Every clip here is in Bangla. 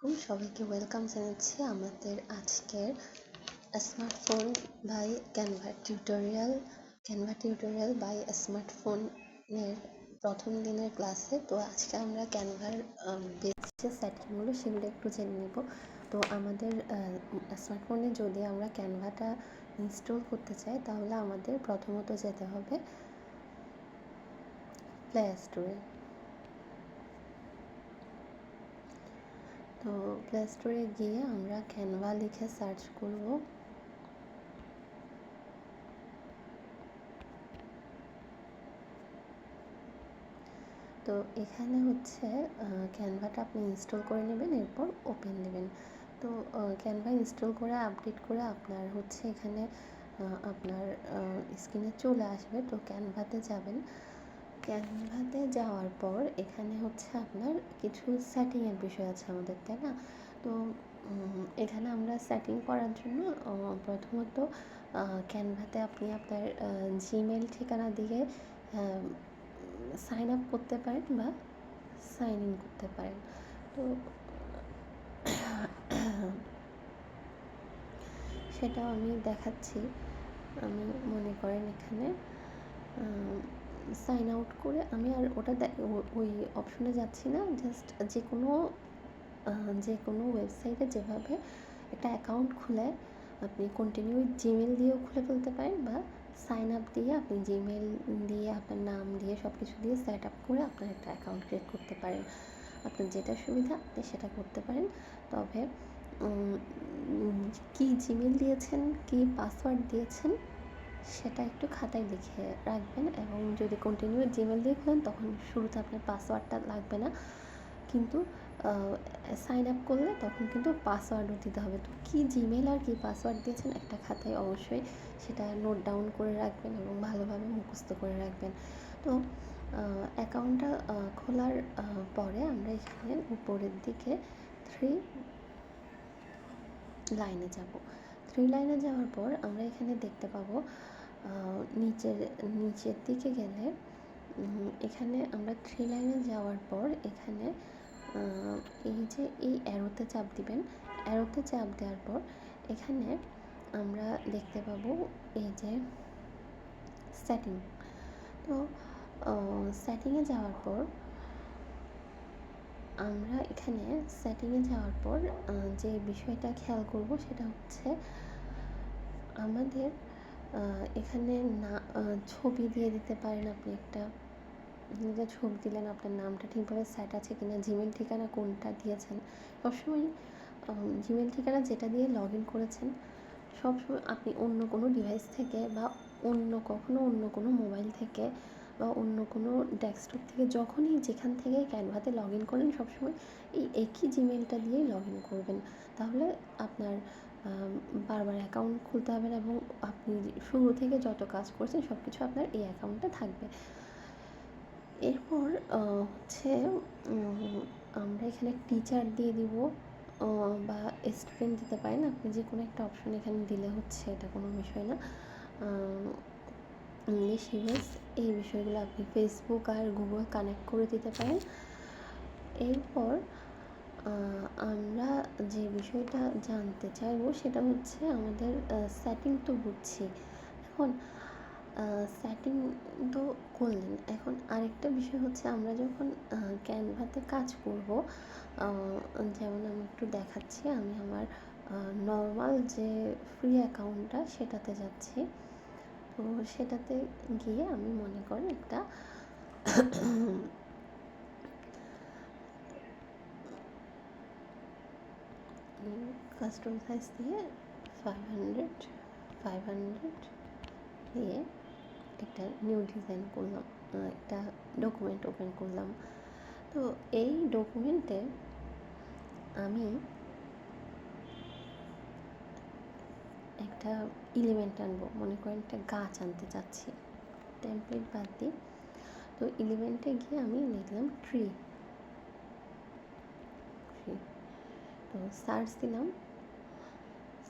সবাইকে ওয়েলকাম জানাচ্ছি আমাদের আজকের smartphone by Canva tutorial by স্মার্টফোনের প্রথম দিনের ক্লাসে। তো আজকে আমরা ক্যানভার বেসিক যে সেটিংগুলো সেগুলো একটু জেনে নেব। তো আমাদের স্মার্টফোনে যদি আমরা ক্যানভাটা ইনস্টল করতে চাই তাহলে আমাদের প্রথমত যেতে হবে প্লে স্টোরে। তো প্লে স্টোরে গিয়ে আমরা ক্যানভা লিখে সার্চ করব। তো এখানে হচ্ছে ক্যানভাটা আপনি ইনস্টল করে নেবেন, এরপর ওপেন নেবেন। তো ক্যানভা ইনস্টল করে আপডেট করে আপনার হচ্ছে এখানে আপনার স্ক্রিনে চলে আসবে। তো ক্যানভাতে যাবেন, ক্যানভাতে যাওয়ার পর এখানে হচ্ছে আপনার কিছু সেটিংয়ের বিষয় আছে আমাদের, তাই না? তো এখানে আমরা সেটিং করার জন্য প্রথমত ক্যানভাতে আপনি আপনার জিমেল ঠিকানা দিয়ে সাইন আপ করতে পারেন বা সাইন ইন করতে পারেন। তো সেটাও আমি দেখাচ্ছি। আমি মনে করেন এখানে সাইন আউট করে আমি আর ওটা ওই অপশনে যাচ্ছি না, জাস্ট যে কোনো ওয়েবসাইটে যেভাবে একটা অ্যাকাউন্ট খুলে আপনি কন্টিনিউ জিমেল দিয়েও খুলে ফেলতে পারেন বা সাইন আপ দিয়ে আপনি জিমেল দিয়ে আপনার নাম দিয়ে সব কিছু দিয়ে সেট আপ করে আপনার একটা অ্যাকাউন্ট ক্রিয়েট করতে পারেন। আপনার যেটা সুবিধা আপনি সেটা করতে পারেন। তবে কি জিমেল দিয়েছেন, কি পাসওয়ার্ড দিয়েছেন সেটা একটু খাতায় লিখে রাখবেন। এবং যদি কন্টিনিউ জিমেল দিয়ে খোলেন তখন শুরুতে আপনার পাসওয়ার্ডটা লাগবে না, কিন্তু সাইন আপ করলে তখন কিন্তু পাসওয়ার্ডও দিতে হবে। তো কী জিমেল আর কী পাসওয়ার্ড দিয়েছেন একটা খাতায় অবশ্যই সেটা নোট ডাউন করে রাখবেন এবং ভালোভাবে মুখস্থ করে রাখবেন। তো অ্যাকাউন্টটা খোলার পরে আমরা এখানে উপরের দিকে থ্রি লাইনে যাওয়ার পর আমরা এখানে দেখতে পাবো নিচের দিকে গেলে এখানে আমরা থ্রি লাইনে যাওয়ার পর এখানে এই যে এই অ্যারোতে চাপ দিবেন। অ্যারোতে চাপ দেওয়ার পর এখানে আমরা দেখতে পাবো এই যে সেটিং। তো সেটিংয়ে যাওয়ার পর আমরা এখানে সেটিংয়ে যাওয়ার পর যে বিষয়টা খেয়াল করব সেটা হচ্ছে আমাদের এখানে না ছবি দিয়ে দিতে পারেন। আপনি একটা নিজের ছবি দিলেন, আপনার নামটা ঠিকভাবে সেট আছে কিনা, জিমেল ঠিকানা কোনটা দিয়েছেন। সবসময় জিমেল ঠিকানা যেটা দিয়ে লগ ইন করেছেন সবসময় আপনি অন্য কোনো ডিভাইস থেকে বা অন্য কোনো মোবাইল থেকে বা অন্য কোনো ডেস্কটপ থেকে যখনই যেখান থেকে ক্যানভাতে লগ ইন করেন সবসময় এই একই জিমেলটা দিয়েই লগ ইন করবেন। তাহলে আপনার বারবার অ্যাকাউন্ট খুলতে হবে না এবং আপনি শুরু থেকে যত কাজ করছেন সব কিছু আপনার এই অ্যাকাউন্টে থাকবে। এরপর হচ্ছে আমরা এখানে টিচার দিয়ে দিব বা স্টুডেন্ট দিতে পারেন। আপনি যে কোনো একটা অপশন এখানে দিলে হচ্ছে, এটা কোনো বিষয় না। ইংলিশ ইউএস এই বিষয়গুলো আপনি ফেসবুক আর গুগল কানেক্ট করে দিতে পারেন। এরপর আমরা যে বিষয়টা জানতে চাইবো সেটা হচ্ছে আমাদের সেটিং তো বুঝছি, এখন সেটিং তো করলেন। এখন আরেকটা বিষয় হচ্ছে আমরা যখন ক্যানভাতে কাজ করব, যেমন আমি একটু দেখাচ্ছি, আমি আমার নর্মাল যে ফ্রি অ্যাকাউন্টটা সেটাতে যাচ্ছি। তো সেটাতে গিয়ে আমি মনে করি একটা কাস্টম সাইজ দিয়ে 500 দিয়ে একটা নিউ ডিজাইন করলাম, একটা ডকুমেন্ট ওপেন করলাম। তো এই ডকুমেন্টে আমি একটা এলিমেন্ট আনবো, মনে করেন একটা গাছ আনতে চাচ্ছি টেমপ্লেট বাদ দিই। তো এলিমেন্টে গিয়ে আমি লিখলাম ট্রি। তো সার্চ দিলাম,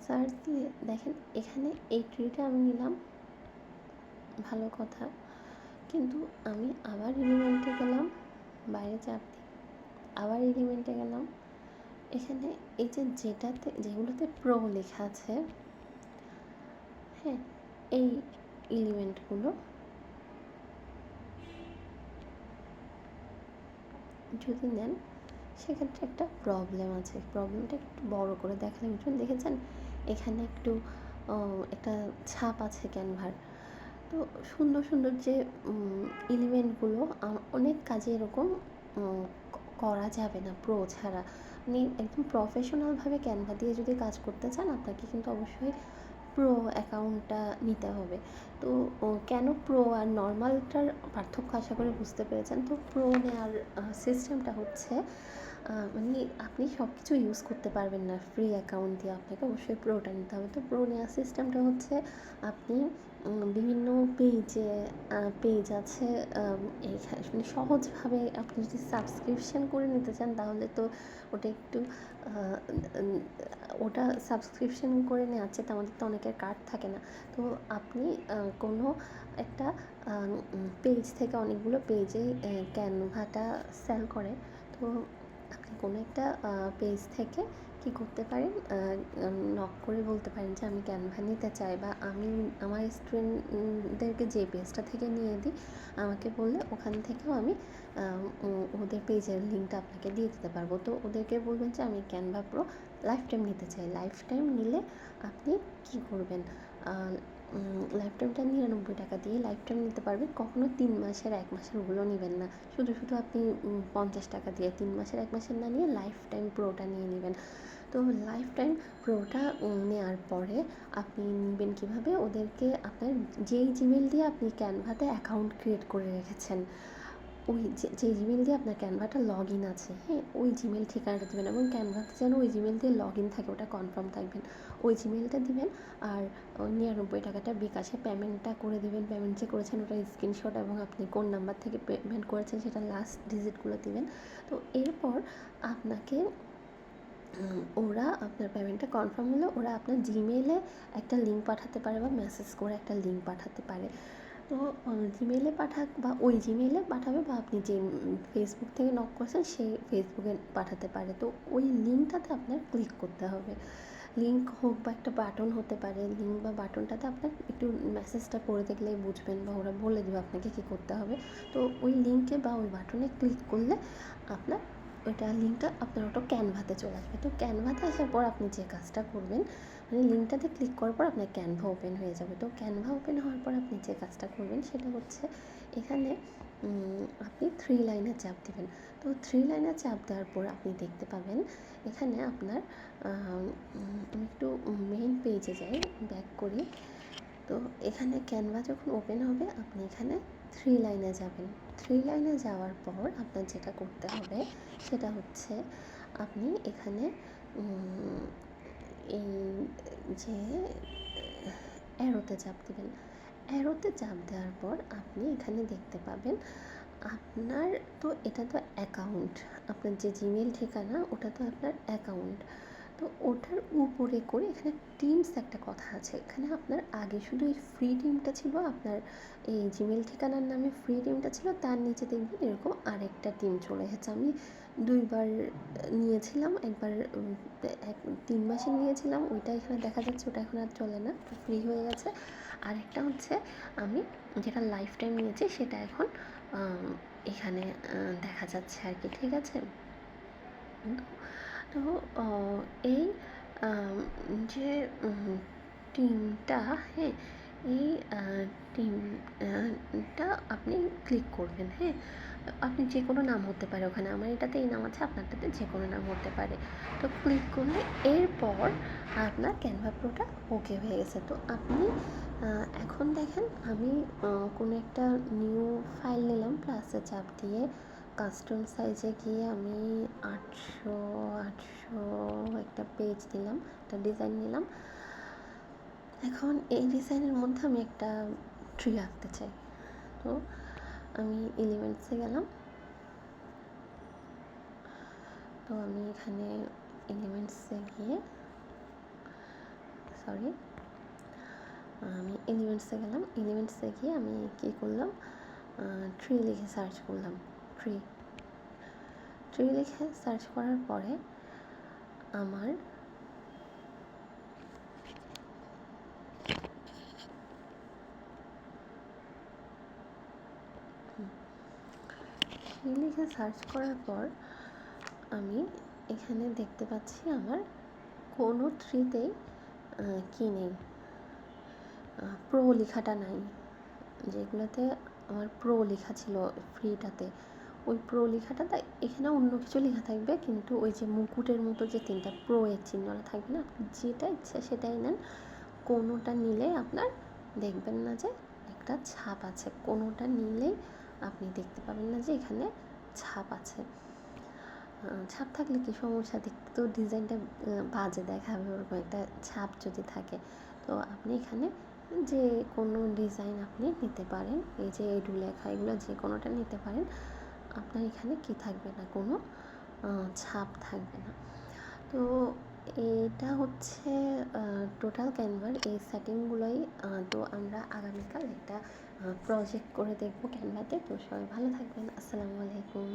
সার্চ দিয়ে দেখেন এখানে এই ট্রিটা আমি নিলাম, ভালো কথা। কিন্তু আমি আবার এলিমেন্টে গেলাম, বাইরে চাপ দিই, আবার এলিমেন্টে গেলাম, এখানে এই যে যেগুলোতে প্রো লেখা আছে, হ্যাঁ, এই এলিমেন্টগুলো যদি নেন সেক্ষেত্রে একটা প্রবলেম আছে। প্রবলেমটা একটু বড় করে দেখালে বুঝবেন। দেখেছেন এখানে একটু একটা ছাপ আছে ক্যানভার। তো সুন্দর সুন্দর যে এলিমেন্টগুলো অনেক কাজে এরকম করা যাবে না প্রো ছাড়া। আপনি একদম প্রফেশনালভাবে ক্যানভা দিয়ে যদি কাজ করতে চান আপনাকে কিন্তু অবশ্যই প্রো অ্যাকাউন্টটা নিতে হবে। তো কেন প্রো আর নর্মালটার পার্থক্য আশা করি বুঝতে পেরেছেন। তো প্রো নেওয়ার সিস্টেমটা হচ্ছে মানে আপনি সব কিছু ইউজ করতে পারবেন না ফ্রি অ্যাকাউন্ট দিয়ে, আপনাকে অবশ্যই প্রোটা নিতে হবে। তো প্রো নেওয়ার সিস্টেমটা হচ্ছে আপনি বিভিন্ন পেজ আছে, এইখানে মানে সহজভাবে আপনি যদি সাবস্ক্রিপশন করে নিতে চান তাহলে তো ওটা একটু ওটা সাবস্ক্রিপশন করে নেওয়ার চেয়ে আমাদের তো অনেকের কার্ড থাকে না। তো আপনি কোনো একটা পেজ থেকে, অনেকগুলো পেজেই ক্যানভাটা সেল করে। তো আপনি কোনো একটা পেজ থেকে কী করতে পারেন, নক করে বলতে পারেন যে আমি ক্যানভা নিতে চাই, বা আমি আমার স্টুডেন্টদেরকে যে পেজটা থেকে নিয়ে দিই আমাকে বললে ওখান থেকেও আমি ওদের পেজের লিঙ্কটা আপনাকে দিয়ে দিতে পারবো। তো ওদেরকে বলবেন যে আমি ক্যানভা প্রো লাইফ টাইম নিতে চাই। লাইফ টাইম নিলে আপনি কী করবেন, লাইফ টাইমটা 99 টাকা দিয়ে লাইফ টাইম নিতে পারবেন। কখনো 3 মাসের 1 মাসের ওগুলো নেবেন না। শুধু আপনি 50 টাকা দিয়ে 3 মাসের 1 মাসের না নিয়ে লাইফ টাইম প্রোটা নিয়ে নেবেন। তো লাইফ টাইম প্রোটা নেওয়ার পরে আপনি নেবেন কীভাবে, ওদেরকে আপনার যেই জিমেল দিয়ে আপনি ক্যানভাতে অ্যাকাউন্ট ক্রিয়েট করে রেখেছেন, ওই যে জিমেল দিয়ে আপনার ক্যানভাটা লগ ইন আছে, হ্যাঁ, ওই জিমেল ঠিকানাটা দেবেন এবং ক্যানভাতে যেন ওই জিমেল দিয়ে লগ ইন থাকে ওটা কনফার্ম থাকবেন। ওই জিমেলটা দিবেন আর 99 টাকাটা বিকাশে পেমেন্টটা করে দেবেন। পেমেন্ট যে করেছেন ওটা স্ক্রিনশট এবং আপনি কোন নাম্বার থেকে পেমেন্ট করেছেন সেটা লাস্ট ডিজিটগুলো দিবেন। তো এরপর আপনাকে ওরা আপনার পেমেন্টটা কনফার্ম হলে ওরা আপনার জিমেলে একটা লিঙ্ক পাঠাতে পারে বা মেসেজ করে একটা লিঙ্ক পাঠাতে পারে। তো জিমেলে বা ওই জিমেলে পাঠাবে, বা আপনি যে ফেসবুক থেকে নক করছেন সেই ফেসবুকে পাঠাতে পারে। তো ওই লিঙ্কটাতে আপনার ক্লিক করতে হবে। লিঙ্ক হোক বা একটা বাটন হতে পারে, লিঙ্ক বা বাটনটাতে আপনার একটু মেসেজটা পড়ে দেখলেই বুঝবেন, বা ওরা বলে দেবে আপনাকে কী করতে হবে। তো ওই লিঙ্কে বা ওই বাটনে ক্লিক করলে আপনার ওইটা লিঙ্কটা আপনার ওটা ক্যানভাতে চলে আসবে। তো ক্যানভাতে আসার পর আপনি যে কাজটা করবেন, মানে লিঙ্কটাতে ক্লিক করার পর আপনার ক্যানভা ওপেন হয়ে যাবে। তো ক্যানভা ওপেন হওয়ার পর আপনি যে কাজটা করবেন সেটা হচ্ছে এখানে আপনি 3 লাইনে চাপ দেবেন। তো 3 লাইনে চাপ দেওয়ার পর আপনি দেখতে পাবেন এখানে আপনার আমি একটু মেইন পেজে যাই, ব্যাক করি। তো এখানে ক্যানভা যখন ওপেন হবে আপনি এখানে 3 লাইনে যাবেন। 3 লাইনে যাওয়ার পর আপনার যেটা করতে হবে সেটা হচ্ছে আপনি এখানে এই যে অ্যারোতে চাপ দেবেন। অ্যারোতে চাপ দেওয়ার পর আপনি এখানে দেখতে পাবেন আপনার, তো এটা তো অ্যাকাউন্ট, আপনার যে জিমেল ঠিকানা ওটা তো আপনার অ্যাকাউন্ট। তো ওটার উপরে করে এখানে টিমস একটা কথা আছে। এখানে আপনার আগে শুধু এই ফ্রি টিমটা ছিল, আপনার এই জিমেল ঠিকানার নামে ফ্রি টিমটা ছিল, তার নিচে দেখবেন এরকম আরেকটা টিম চলে এসেছে। আমি 2 বার নিয়েছিলাম, একবার 3 মাসে নিয়েছিলাম, ওইটা এখানে দেখা যাচ্ছে, ওটা এখন আর চলে না, ফ্রি হয়ে গেছে। আরেকটা হচ্ছে আমি যেটা লাইফ টাইম নিয়েছি সেটা এখন এখানে দেখা যাচ্ছে আর কি, ঠিক আছে। তো এই যে টিমটা, হ্যাঁ, এই টিমটা আপনি ক্লিক করবেন, হ্যাঁ, আপনি যে কোনো নাম হতে পারে ওখানে, আমার এটাতে এই নাম আছে, আপনারটাতে যে কোনো নাম হতে পারে। তো ক্লিক করলে এরপর আপনার ক্যানভা প্রোটা ওকে হয়ে গেছে। তো আপনি এখন দেখেন আমি কোনো একটা নিউ ফাইল নিলাম, প্লাসে চাপ দিয়ে কাস্টম সাইজে গিয়ে আমি 800 একটা পেজ দিলাম, একটা ডিজাইন নিলাম। এখন এই ডিজাইনের মধ্যে আমি একটা ট্রি আঁকতে চাই। তো আমি এলিমেন্টসে গেলাম। তো আমি এখানে এলিমেন্টসে গিয়ে আমি এলিমেন্টসে গিয়ে আমি কী করলাম, ট্রি লিখে সার্চ করলাম। ট্রি লিখে সার্চ করার পরে আমার সেই লিখে সার্চ করার পর আমি এখানে দেখতে পাচ্ছি আমার কোনো থ্রিতেই কি নেই, প্রো লেখাটা নাই। যেগুলোতে আমার প্রো লেখা ছিল ফ্রিটাতে, ওই প্রো লেখাটাতে এখানে অন্য কিছু লেখা থাকবে, কিন্তু ওই যে মুকুটের মতো যে তিনটা প্রো এর চিহ্নটা থাকবে না, যেটা ইচ্ছা সেটাই নেন। কোনোটা নিলে আপনার দেখবেন না যে একটা ছাপ আছে, কোনোটা নিলেই আপনি দেখতে পাবেন না যে এখানে ছাপ আছে। ছাপ থাকলে কি সমস্যা, দেখতে তো ডিজাইনটা বাজে দেখাবে, ওরকম একটা ছাপ যদি থাকে। তো আপনি এখানে যে কোনো ডিজাইন আপনি নিতে পারেন, এই যে এডু লেখা এগুলো যে কোনোটা নিতে পারেন। আপনার এখানে কি থাকবে না, কোনো ছাপ থাকবে না। তো এটা হচ্ছে টোটাল ক্যানভার এই সেটিংগুলোই। তো আমরা আগামীকাল একটা প্রজেক্ট করে দেখবো ক্যানভাতে। তো সবাই ভালো থাকবেন, আসসালামু আলাইকুম।